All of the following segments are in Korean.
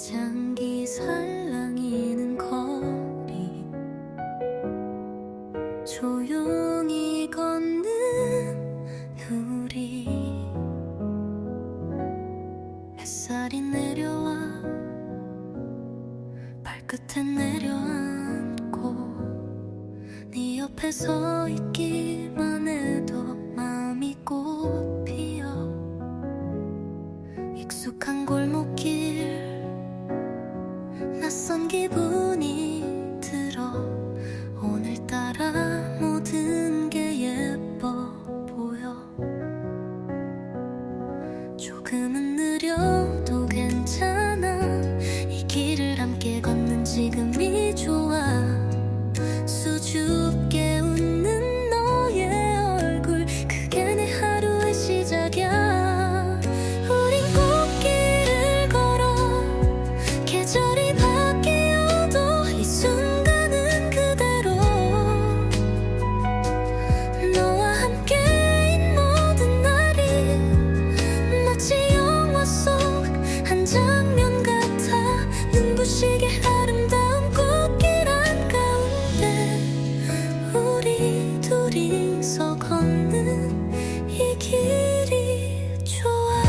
장기 살랑이는 거리 조용히 걷는 우리 햇살이 내려와 발끝에 내려앉고 네 옆에 서 있기만 해도 마음이 꽃피어 익숙한 골목길 낯선 기분이 들어 오늘따라 모든 게 예뻐 보여 조금은 느려도 괜찮아 이 길을 함께 걷는 지금이 좋아 수줍게 웃는 너의 얼굴 그게 내 하루의 시작이야 우린 꽃길을 걸어 계절이 바뀌어도 이 순간은 그대로 너와 함께인 모든 날이 마치 영화 속 한 장면 같아 눈부시게 아름다운 꽃길 한가운데 우리 둘이서 걷는 이 길이 좋아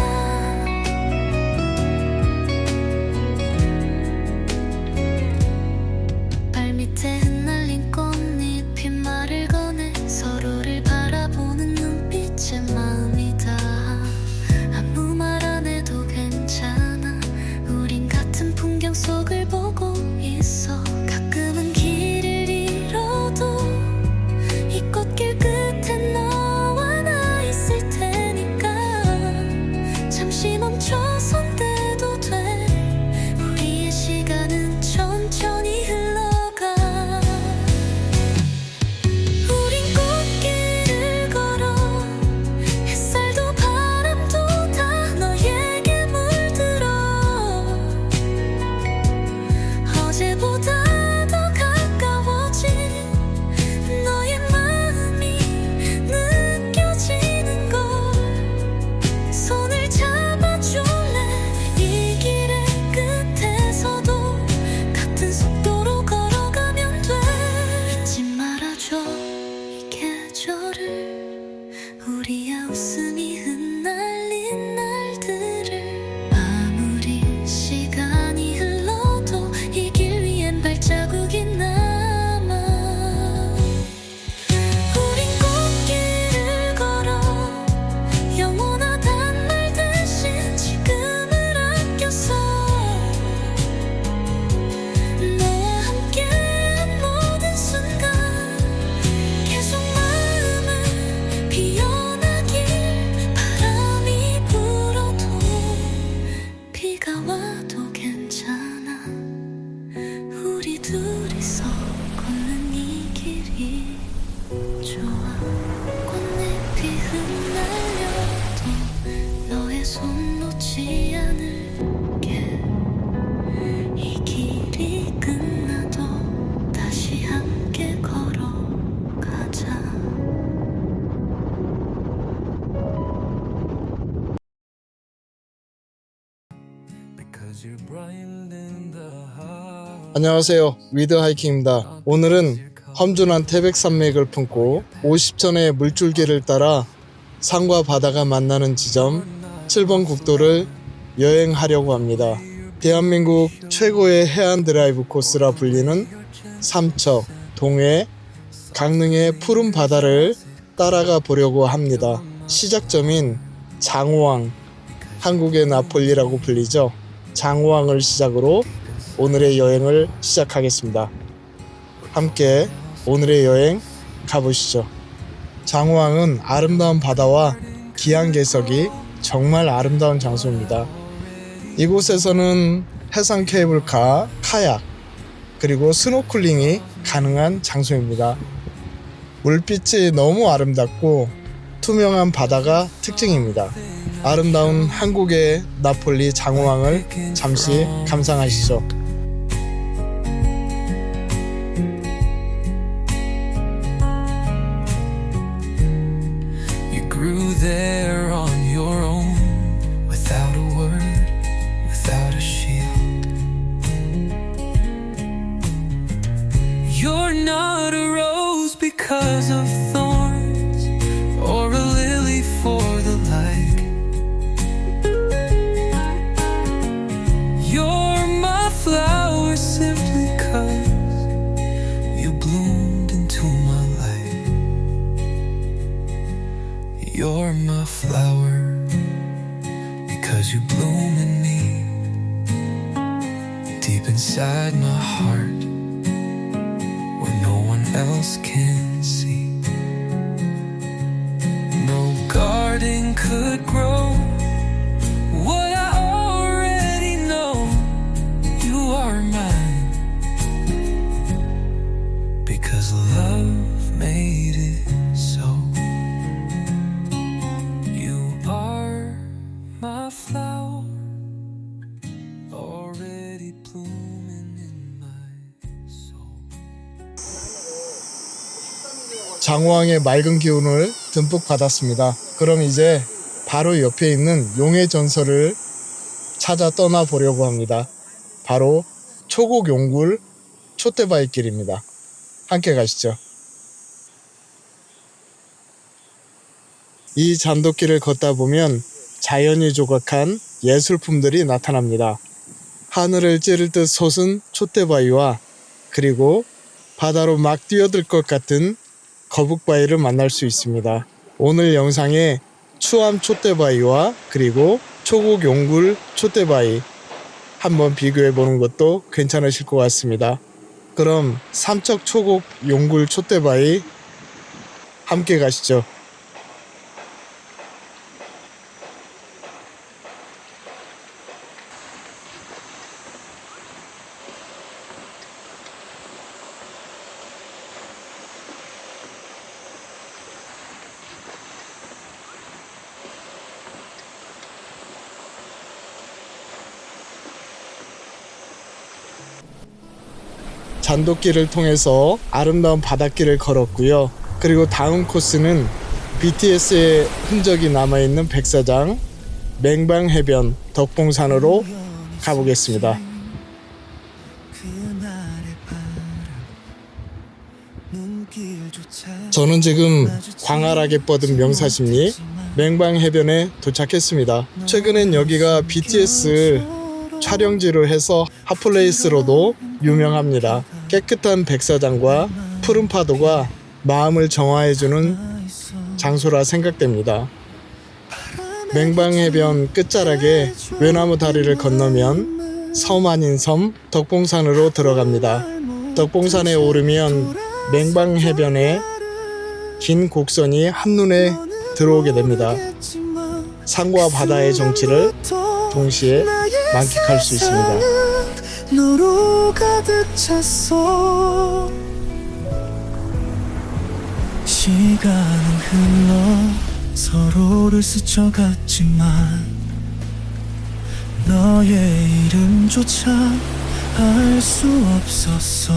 발밑에 흩날린 꽃잎이 말을 꺼내 서로를 바라보는 눈빛에 마음이 닿아 아무 말 안 해도 괜찮아 우린 같은 풍경 속을 보고 있어 가끔은 길을 잃어도 이 꽃길 끝에 너와 나 있을 테니까 잠시 멈춰 손대도 돼 우리의 시간은 천천히 흘러가 우린 꽃길을 걸어 햇살도 바람도 다 너에게 물들어 어제보다 더 가까워진 너의 마음이 느껴지는 걸 손을 잡아줄래 이 길의 끝에서도 같은 속도로 걸어가면 돼 잊지 말아줘 이 계절을 우리의 웃음이 흩날린 날들을 아무리 시간이 흘러도 이 길 위엔 발자국이 남아 우린 꽃길을 걸어 영원하단 말 대신 지금을 아껴서 너와 함께한 모든 순간 계속 마음을 피어나길 바람이 불어도 비가 와도 괜찮아 우리 둘이서 걷는 이 길이 좋아 꽃잎이 흩날려도 너의 손 놓지 않을게 이 길이 끝나도 다시 함께 걸어가자 안녕하세요, 위드 하이킹입니다. 오늘은 험준한 태백산맥을 품고 50천의 물줄기를 따라 산과 바다가 만나는 지점 7번 국도를 여행하려고 합니다. 대한민국 최고의 해안 드라이브 코스라 불리는 삼척, 동해, 강릉의 푸른 바다를 따라가 보려고 합니다. 시작점인 장호항, 한국의 나폴리라고 불리죠. 장호항을 시작으로 오늘의 여행을 시작하겠습니다. 함께 오늘의 여행 가보시죠. 장호항은 아름다운 바다와 기암괴석이 정말 아름다운 장소입니다. 이곳에서는 해상 케이블카, 카약, 그리고 스노클링이 가능한 장소입니다. 물빛이 너무 아름답고 투명한 바다가 특징입니다. 아름다운 한국의 나폴리 장호항을 잠시 감상하시죠. You grew there on your own, without a word, without a shield. because of thorns, or a lily for the like. You're my flower simply 'cause you bloomed into my life. You're my flower because you bloom in me, deep inside my heart, where no one else can see. No garden could grow what I already know. You are mine because love made it so. You are my flower, already blooming in my soul. 장호항의 맑은 기운을 듬뿍 받았습니다. 그럼 이제 바로 옆에 있는 용의 전설을 찾아 떠나 보려고 합니다. 바로 초곡 용굴 촛대바위 길입니다. 함께 가시죠. 이 잔돗길을 걷다 보면 자연이 조각한 예술품들이 나타납니다. 하늘을 찌를 듯 솟은 촛대바위와 그리고 바다로 막 뛰어들 것 같은 거북바위를 만날 수 있습니다. 오늘 영상에 추암 촛대바위와 그리고 초곡 용굴 촛대바위 한번 비교해 보는 것도 괜찮으실 것 같습니다. 그럼 삼척 초곡 용굴 촛대바위 함께 가시죠. 잔돗길을 통해서 아름다운 바닷길을 걸었고요. 그리고 다음 코스는 BTS의 흔적이 남아있는 백사장, 맹방해변, 덕봉산으로 가보겠습니다. 저는 지금 광활하게 뻗은 명사십리 맹방해변에 도착했습니다. 최근엔 여기가 BTS 촬영지로 해서 핫플레이스로도 유명합니다. 깨끗한 백사장과 푸른 파도가 마음을 정화해주는 장소라 생각됩니다. 맹방해변 끝자락에 외나무 다리를 건너면 섬 아닌 섬 덕봉산으로 들어갑니다. 덕봉산에 오르면 맹방해변의 긴 곡선이 한눈에 들어오게 됩니다. 산과 바다의 정취를 동시에 만끽할 수 있습니다. 너로 가득 찼어. 시간은 흘러 서로를 스쳐갔지만 너의 이름조차 알 수 없었어.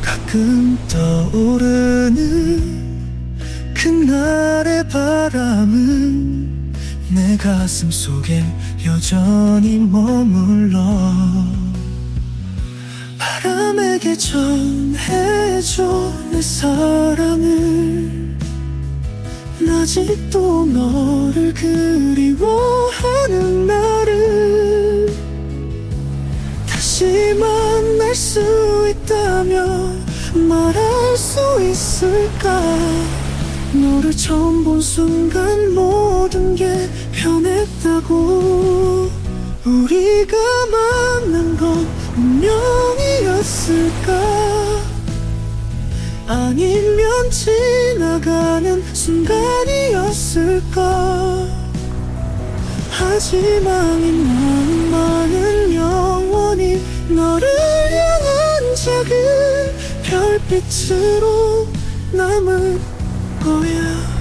가끔 떠오르는 그날의 바람은 내 가슴 속에 여전히 머물러. 바람에게 전해줘 내 사랑을. 아직도 너를 그리워하는 나를 다시 만날 수 있다면 말할 수 있을까. 너를 처음 본 순간 모든 게 변했다고. 우리가 만난 건 운명이었을까. 아니면 지나가는 순간이었을까. 하지만 이 마음만은 영원히 너를 향한 작은 별빛으로 남을 거야.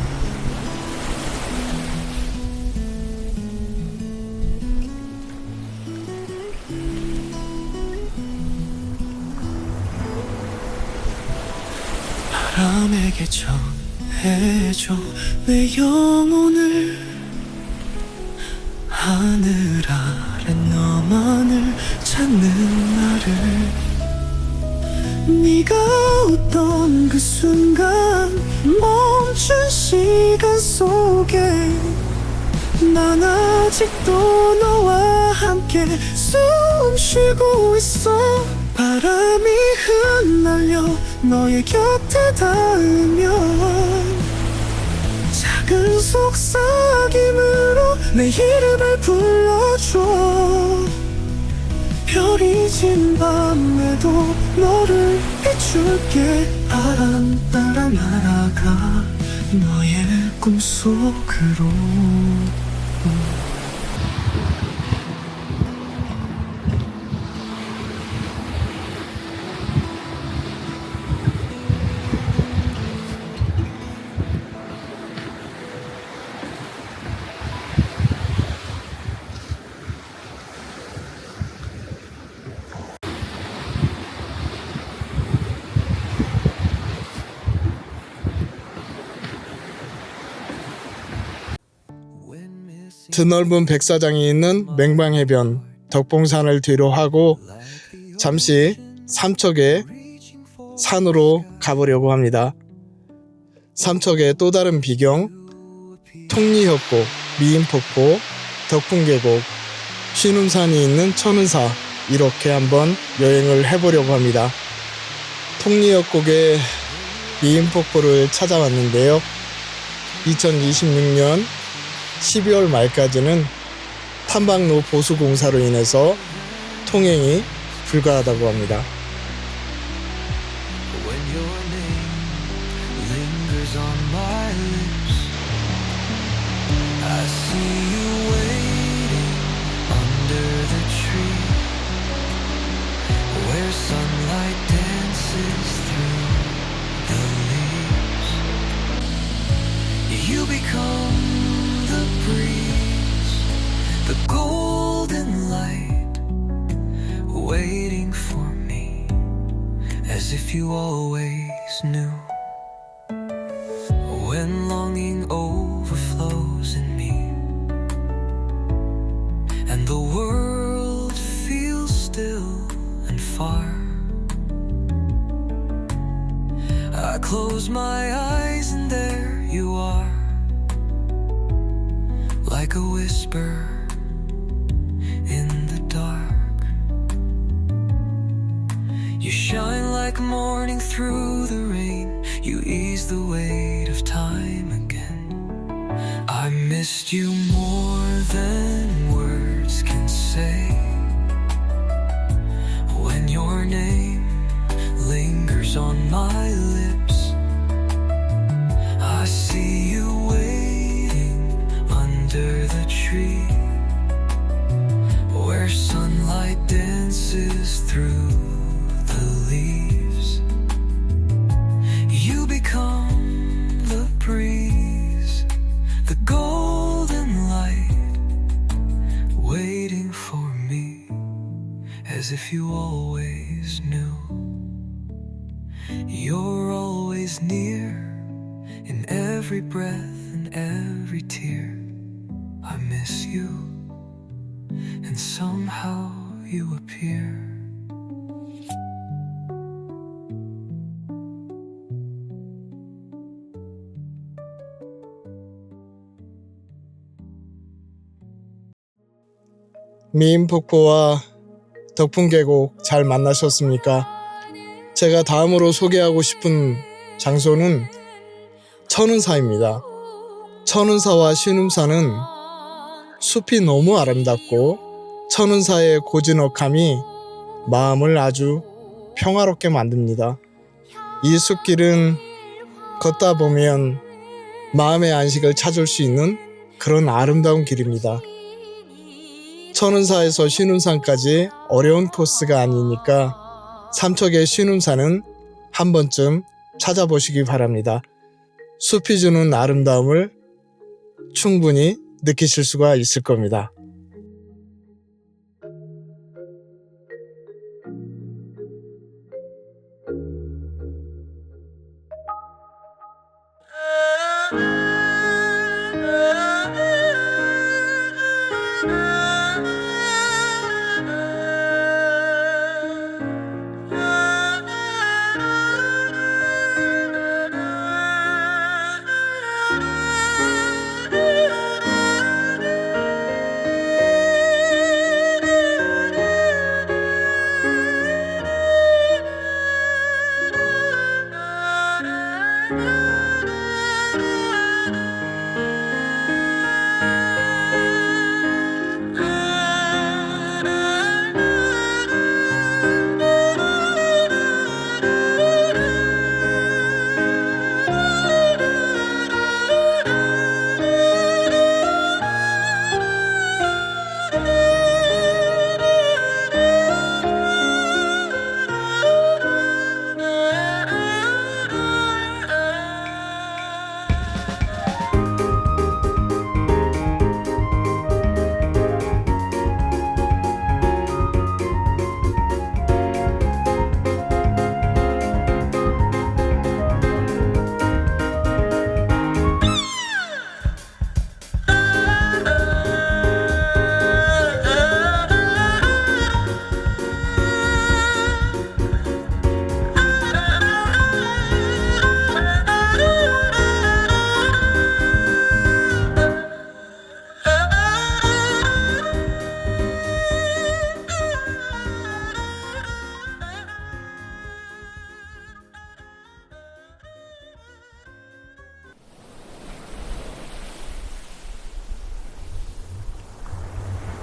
바람에게 전해줘 내 영혼을. 하늘 아래 너만을 찾는 나를 네가 웃던 그 순간 멈춘 시간 속에 난 아직도 너와 함께 숨 쉬고 있어. 바람이 흩날려 너의 곁에 닿으면 작은 속삭임으로 내 이름을 불러줘. 별이 진 밤에도 너를 비출게. 바람 따라 날아가 너의 꿈속으로. 드넓은 백사장이 있는 맹방해변 덕봉산을 뒤로 하고 잠시 삼척의 산으로 가보려고 합니다. 삼척의 또 다른 비경, 통리협곡, 미인폭포, 덕풍계곡, 신음산이 있는 천은사, 이렇게 한번 여행을 해보려고 합니다. 통리협곡의 미인폭포를 찾아왔는데요. 2026년 12월 말까지는 탐방로 보수 공사로 인해서 통행이 불가하다고 합니다. When your name lingers on my lips, I see you waiting under the tree, where sunlight dances through the leaves. You become the breeze, the golden light, waiting for me, as if you always knew. When longing overflows in me, and the world feels still and far, I close my eyes and there you are, like a whisper in the dark. You shine like morning through the rain. You ease the weight of time again. I missed you more than words can say. When your name lingers on my lips, I see you waiting under the tree, where sunlight dances through the leaves. You become the breeze, the golden light, waiting for me, as if you always knew. You're always near, in every breath and every tear. I miss you, and somehow you appear. 미인폭포와 덕풍계곡 잘 만나셨습니까? 제가 다음으로 소개하고 싶은 장소는 천은사입니다. 천은사와 신음사는 숲이 너무 아름답고 천은사의 고즈넉함이 마음을 아주 평화롭게 만듭니다. 이 숲길은 걷다 보면 마음의 안식을 찾을 수 있는 그런 아름다운 길입니다. 천은사에서 신음산까지 어려운 코스가 아니니까 삼척의 신음산은 한 번쯤 찾아보시기 바랍니다. 숲이 주는 아름다움을 충분히 느끼실 수가 있을 겁니다.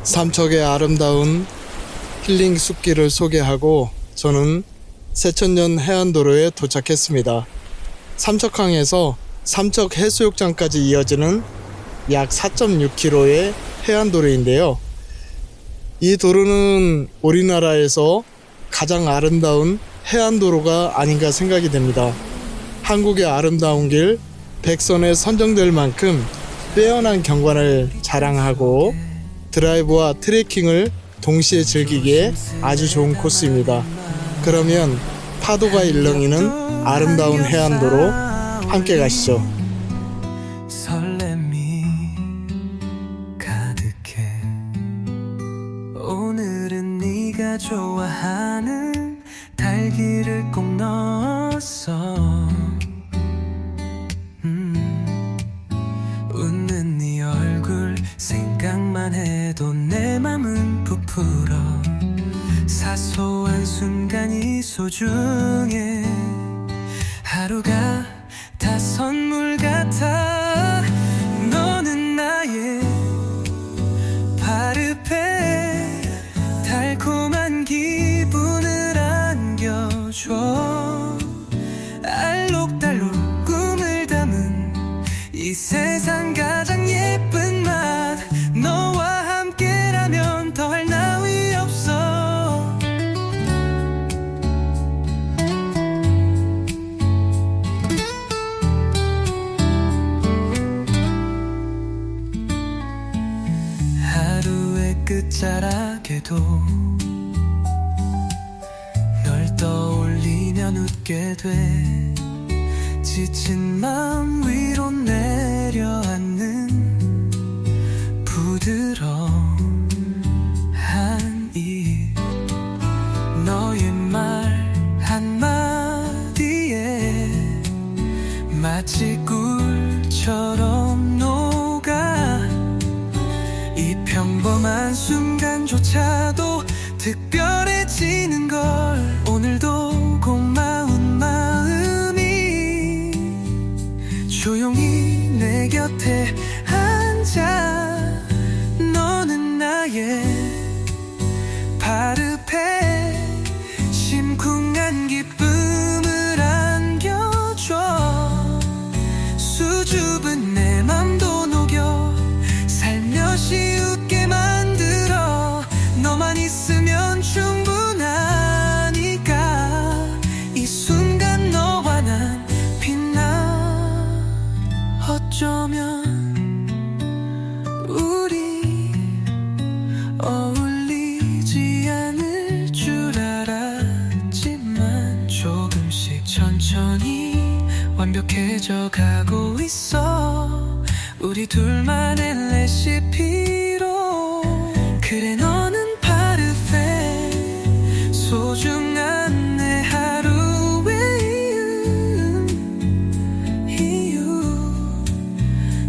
삼척의 아름다운 힐링 숲길을 소개하고 저는 새천년 해안도로에 도착했습니다. 삼척항에서 삼척 해수욕장까지 이어지는 약 4.6km의 해안도로인데요. 이 도로는 우리나라에서 가장 아름다운 해안도로가 아닌가 생각이 됩니다. 한국의 아름다운 길 100선에 선정될 만큼 빼어난 경관을 자랑하고 드라이브와 트레킹을 동시에 즐기기에 아주 좋은 코스입니다. 그러면 파도가 일렁이는 아름다운 해안도로 함께 가시죠. 설렘이 가득해. 오늘은 네가 좋아하는 달기를 꼭 넣었어. 웃는 네 얼굴 생각만 해도 내 맘은 부풀어. 사소한 순간이 소중해. 하루가 다 선물 같아. 너는 나의 파르페. 달콤한 기분을 안겨줘. 알록달록 꿈을 담은 이 세상 가장 예쁜 맛. 너와 함께라면 더할 나위 없어. 하루의 끝자락에도 널 떠올리면 웃게 돼. 지친 맘 위로 내려앉는 부드러운 일. 너의 말 한마디에 마치 꿀처럼 녹아. 이 평범한 순간조차도 특별해지는 걸. 오늘도 고마운 마음이 조용히 내 곁에 앉아. 너는 나의 파르페. 심쿵한 기쁨을 안겨줘. 수줍은 내 맘도 녹여 살며시 웃게 만들어. 너만 있으면 충분하니까. 이 순간 너와 난 빛나. 어쩌면 우리 어울리지 않을 줄 알았지만 조금씩 천천히 완벽해져 가고 있어. 우리 둘만의 레시피로. 그래 너는 파르페. 소중한 내 하루의 이유.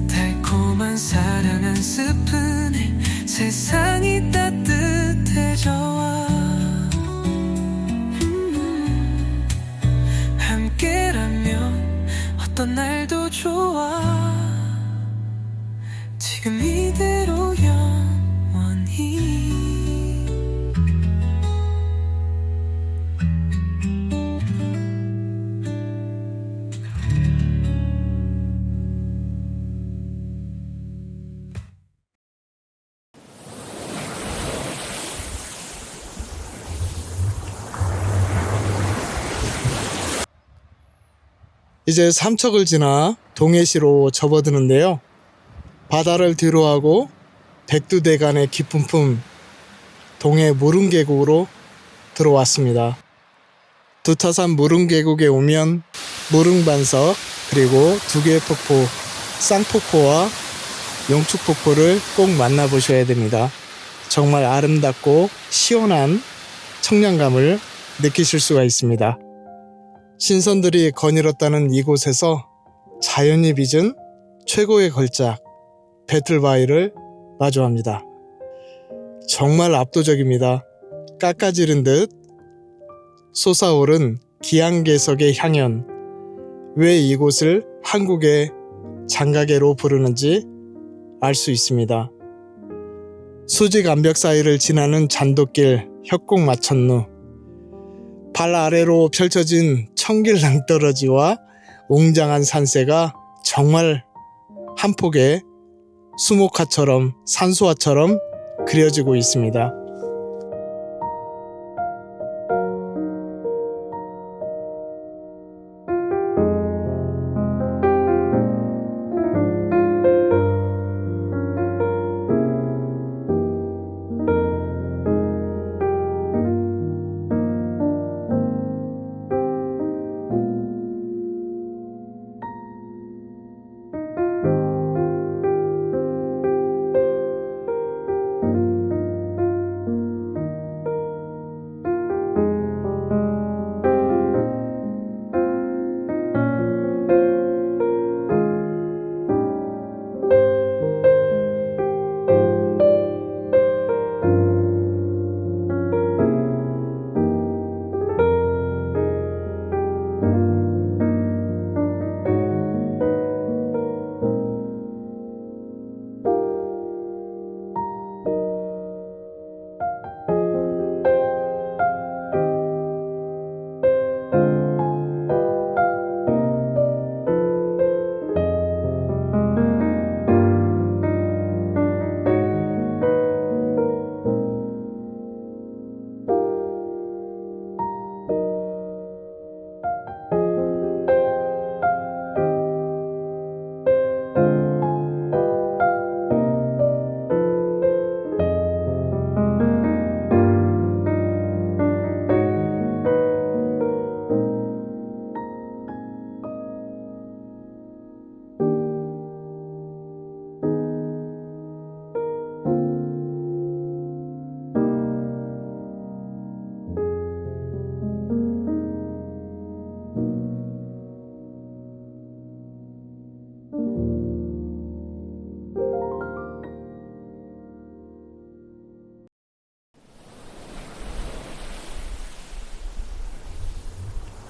달콤한 사랑 한 스푼에 세상이 따뜻해져와. 함께라면 어떤 날도 좋아. 지금 이대로 영원히. 이제 삼척을 지나 동해시로 접어드는데요. 바다를 뒤로하고 백두대간의 깊은 품 동해 무릉계곡으로 들어왔습니다. 두타산 무릉계곡에 오면 무릉반석 그리고 두 개의 폭포 쌍폭포와 용축폭포를 꼭 만나보셔야 됩니다. 정말 아름답고 시원한 청량감을 느끼실 수가 있습니다. 신선들이 거닐었다는 이곳에서 자연이 빚은 최고의 걸작 배틀바위를 마주합니다. 정말 압도적입니다. 깎아지른 듯 솟아오른 기안개석의 향연. 왜 이곳을 한국의 장가계로 부르는지 알 수 있습니다. 수직 암벽 사이를 지나는 잔돗길 협곡 마천루, 발 아래로 펼쳐진 청길 낭떠러지와 웅장한 산세가 정말 한 폭의 수목화처럼 산수화처럼 그려지고 있습니다.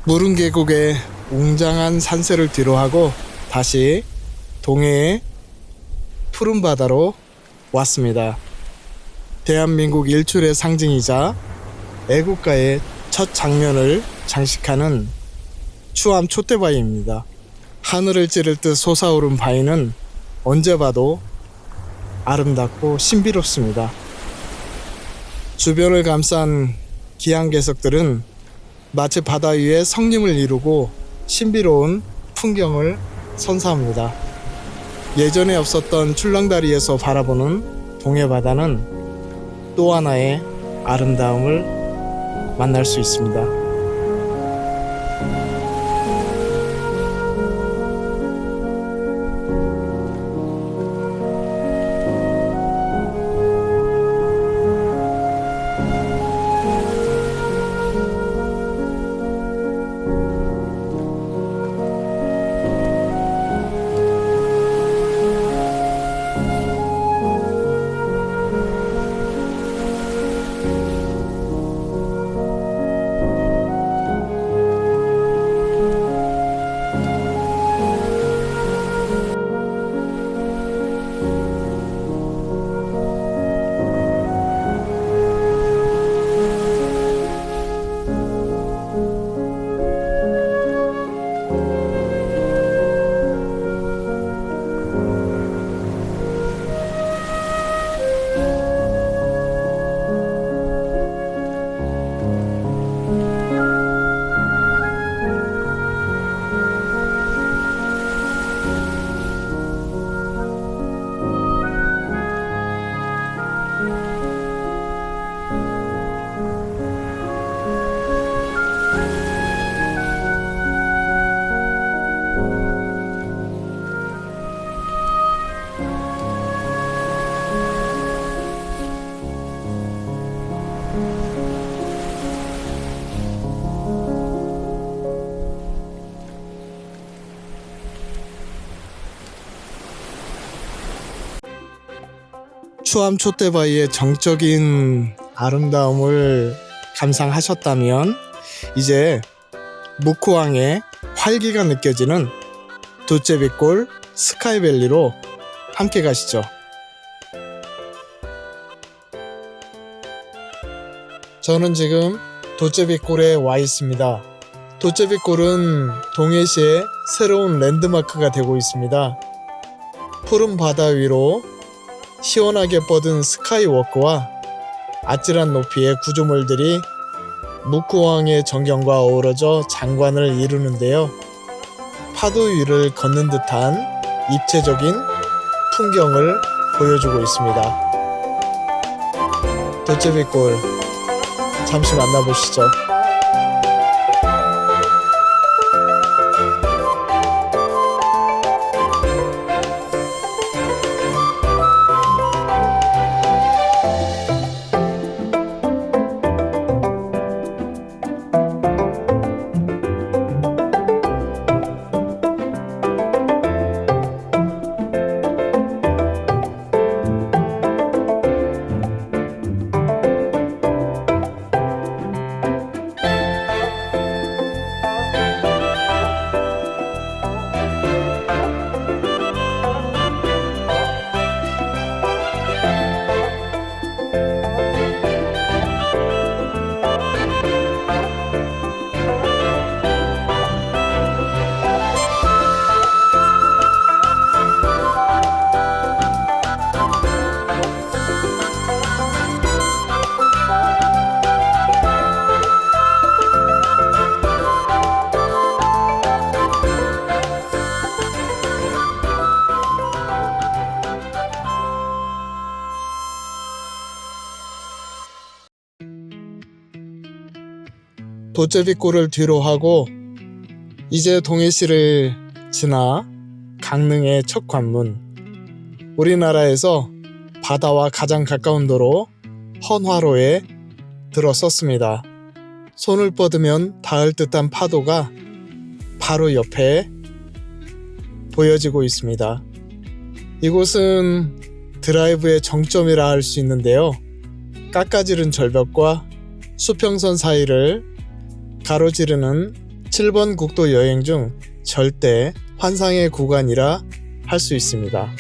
무릉 계곡의 웅장한 산세를 뒤로하고 다시 동해의 푸른 바다로 왔습니다. 대한민국 일출의 상징이자 애국가의 첫 장면을 장식하는 추암 촛대바위입니다. 하늘을 찌를 듯 솟아오른 바위는 언제 봐도 아름답고 신비롭습니다. 주변을 감싼 기암괴석들은 마치 바다 위에 성림을 이루고 신비로운 풍경을 선사합니다. 예전에 없었던 출렁다리에서 바라보는 동해바다는 또 하나의 아름다움을 만날 수 있습니다. 추암 촛대바위의 정적인 아름다움을 감상하셨다면 이제 묵호항의 활기가 느껴지는 도제비골 스카이밸리로 함께 가시죠. 저는 지금 도제비골에 와 있습니다. 도제비골은 동해시의 새로운 랜드마크가 되고 있습니다. 푸른 바다 위로 시원하게 뻗은 스카이워크와 아찔한 높이의 구조물들이 묵구왕의 전경과 어우러져 장관을 이루는데요. 파도 위를 걷는 듯한 입체적인 풍경을 보여주고 있습니다. 도제비골 잠시 만나보시죠. 도제비골을 뒤로 하고 이제 동해시를 지나 강릉의 첫 관문, 우리나라에서 바다와 가장 가까운 도로 헌화로에 들어섰습니다. 손을 뻗으면 닿을 듯한 파도가 바로 옆에 보여지고 있습니다. 이곳은 드라이브의 정점이라 할 수 있는데요. 깎아지른 절벽과 수평선 사이를 가로지르는 7번 국도 여행 중 절대 환상의 구간이라 할 수 있습니다.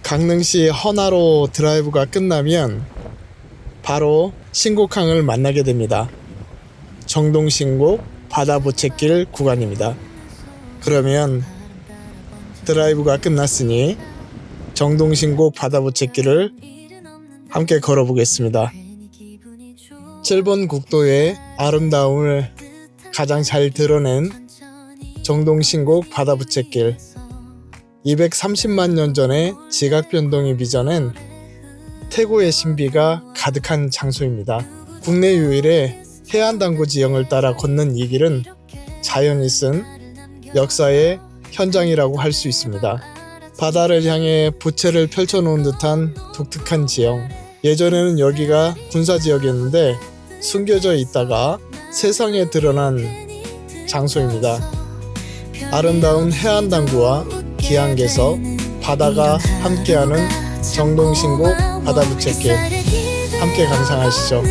강릉시 헌화로 드라이브가 끝나면 바로 신곡항을 만나게 됩니다. 정동신곡 바다부채길 구간입니다. 그러면 드라이브가 끝났으니 정동신곡 바다부채길을 함께 걸어보겠습니다. 7번 국도의 아름다움을 가장 잘 드러낸 정동신곡 바다부채길, 230만 년 전에 지각 변동이 빚어낸 태고의 신비가 가득한 장소입니다. 국내 유일의 해안당구 지형을 따라 걷는 이 길은 자연이 쓴 역사의 현장이라고 할 수 있습니다. 바다를 향해 부채를 펼쳐놓은 듯한 독특한 지형. 예전에는 여기가 군사지역이었는데 숨겨져 있다가 세상에 드러난 장소입니다. 아름다운 해안당구와 기항개석, 바다가 함께하는 정동신곡 바다부채길 함께 감상하시죠.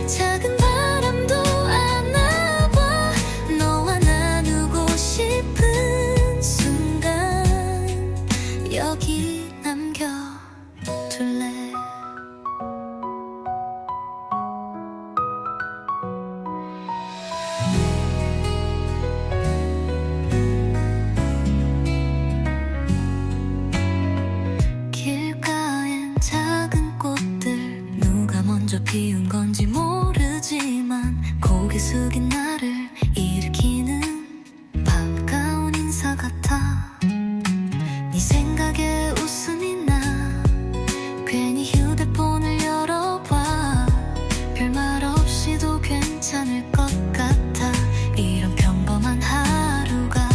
작은 바람도 안아봐 너와 나누고 싶은 순간 여기 남겨둘래. 길가엔 작은 꽃들 누가 먼저 피운 건지 모르지만 고개 숙인 나를 일으키는 반가운 인사 같아. 네 생각에 웃음이 나 괜히 휴대폰을 열어봐. 별말 없이도 괜찮을 것 같아. 이런 평범한 하루가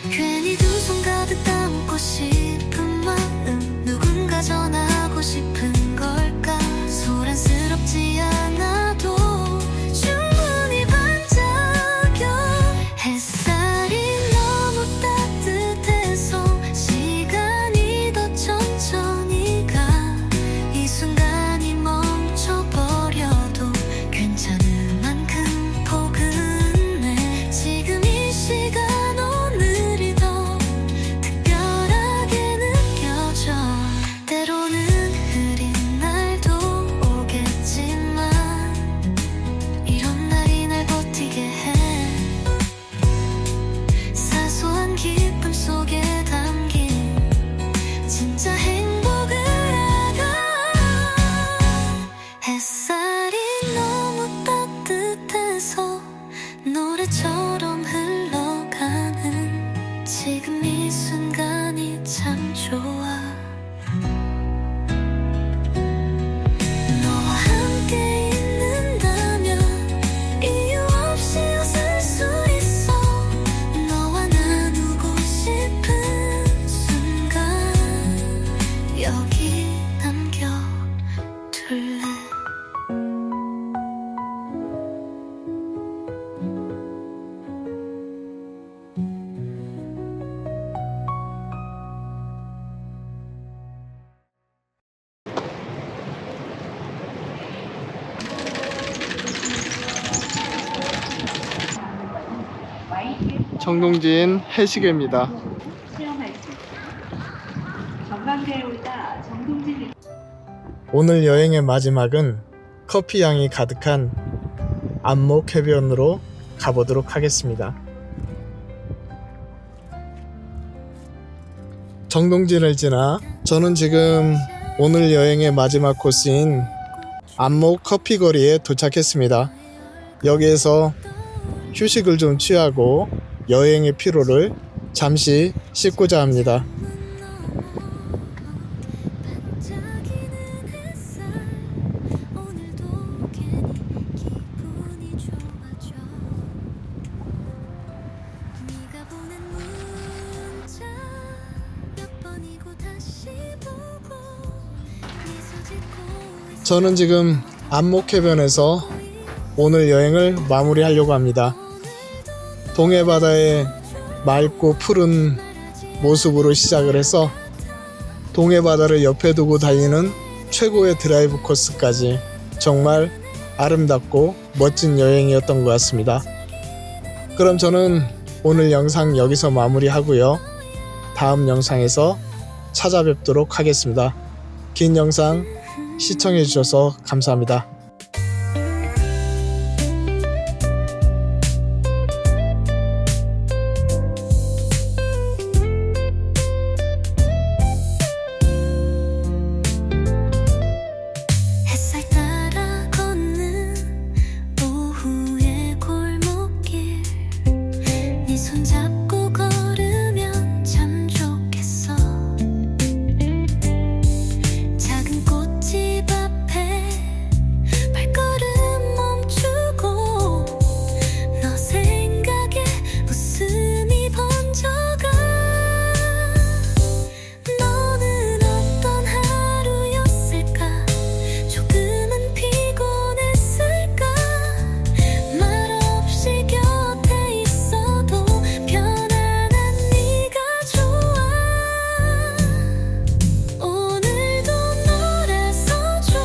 괜히 두 손 가득 담고 싶은 마음 누군가 전하고 싶은 걸까. 소란스럽지 않아도 충분히 반짝여. 햇살이 너무 따뜻해서 시간이 더 천천히 가. 이 순간이 멈춰버려도 괜찮을 만큼 포근해. 지금 이 시간 오늘이 더 특별하게 느껴져. 때로는 흐린 날도 오겠지만 이런 날이 날 버티게 해. 사소한 기쁨 속에 담긴 진짜 행복을 알아. 햇살이 너무 따뜻해서 노래처럼 흘러가는 지금 이 순간이 참 좋아. 너와 함께 있는다면 이유 없이 웃을 수 있어. 너와 나누고 싶은 순간 여기 남겨둘래. 정동진 해시계입니다. 체험할 수 있습니다. 전망대에 올라 정동진 오늘 여행의 마지막은 커피 향이 가득한 안목해변으로 가보도록 하겠습니다. 정동진을 지나 저는 지금 오늘 여행의 마지막 코스인 안목 커피거리에 도착했습니다. 여기에서 휴식을 좀 취하고 여행의 피로를 잠시 씻고자 합니다. 반짝이는 햇살 오늘도 괜히 기분이 좋아져. 네가 보낸 문자 몇 번이고 다시 보고 미소 짓고 있어. 저는 지금 안목해변에서 오늘 여행을 마무리하려고 합니다. 동해바다의 맑고 푸른 모습으로 시작을 해서 동해바다를 옆에 두고 달리는 최고의 드라이브 코스까지 정말 아름답고 멋진 여행이었던 것 같습니다. 그럼 저는 오늘 영상 여기서 마무리하고요. 다음 영상에서 찾아뵙도록 하겠습니다. 긴 영상 시청해 주셔서 감사합니다.